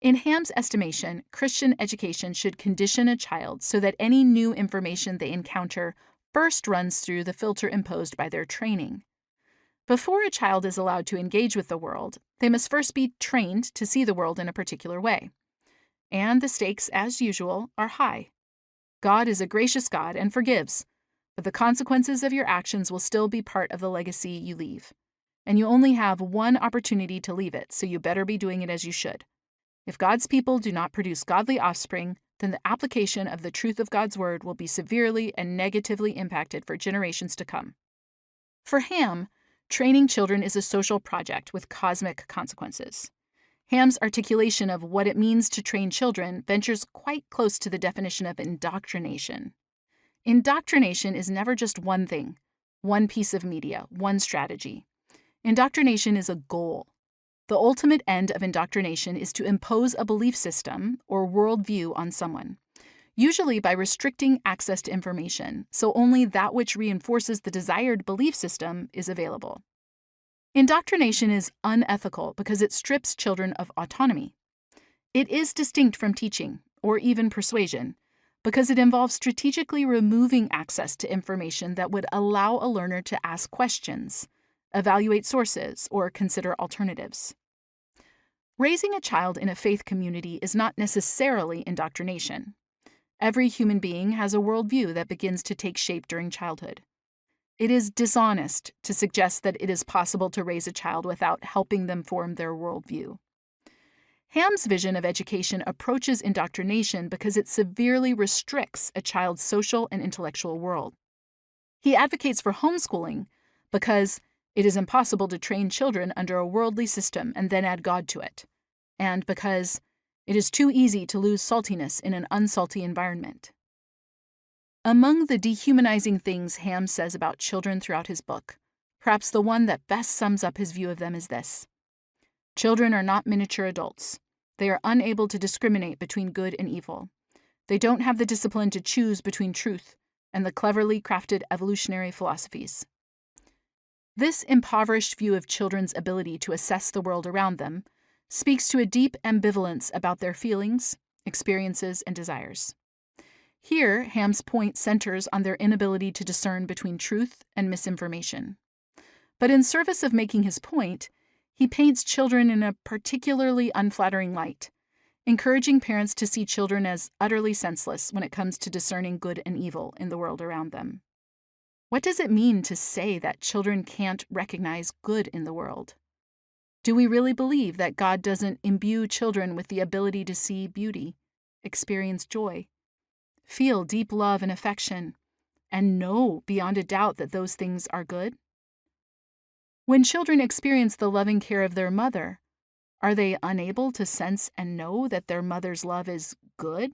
In Ham's estimation, Christian education should condition a child so that any new information they encounter first runs through the filter imposed by their training. Before a child is allowed to engage with the world, they must first be trained to see the world in a particular way. And the stakes, as usual, are high. God is a gracious God and forgives, but the consequences of your actions will still be part of the legacy you leave. And you only have one opportunity to leave it, so you better be doing it as you should. If God's people do not produce godly offspring, then the application of the truth of God's word will be severely and negatively impacted for generations to come. For Ham, training children is a social project with cosmic consequences. Ham's articulation of what it means to train children ventures quite close to the definition of indoctrination. Indoctrination is never just one thing, one piece of media, one strategy. Indoctrination is a goal. The ultimate end of indoctrination is to impose a belief system or worldview on someone, usually by restricting access to information, so only that which reinforces the desired belief system is available. Indoctrination is unethical because it strips children of autonomy. It is distinct from teaching, or even persuasion, because it involves strategically removing access to information that would allow a learner to ask questions, evaluate sources, or consider alternatives. Raising a child in a faith community is not necessarily indoctrination. Every human being has a worldview that begins to take shape during childhood. It is dishonest to suggest that it is possible to raise a child without helping them form their worldview. Ham's vision of education approaches indoctrination because it severely restricts a child's social and intellectual world. He advocates for homeschooling because it is impossible to train children under a worldly system and then add God to it, and because it is too easy to lose saltiness in an unsalty environment. Among the dehumanizing things Ham says about children throughout his book, perhaps the one that best sums up his view of them is this: children are not miniature adults. They are unable to discriminate between good and evil. They don't have the discipline to choose between truth and the cleverly crafted evolutionary philosophies. This impoverished view of children's ability to assess the world around them speaks to a deep ambivalence about their feelings, experiences, and desires. Here, Ham's point centers on their inability to discern between truth and misinformation. But in service of making his point, he paints children in a particularly unflattering light, encouraging parents to see children as utterly senseless when it comes to discerning good and evil in the world around them. What does it mean to say that children can't recognize good in the world? Do we really believe that God doesn't imbue children with the ability to see beauty, experience joy, feel deep love and affection, and know beyond a doubt that those things are good? When children experience the loving care of their mother, are they unable to sense and know that their mother's love is good?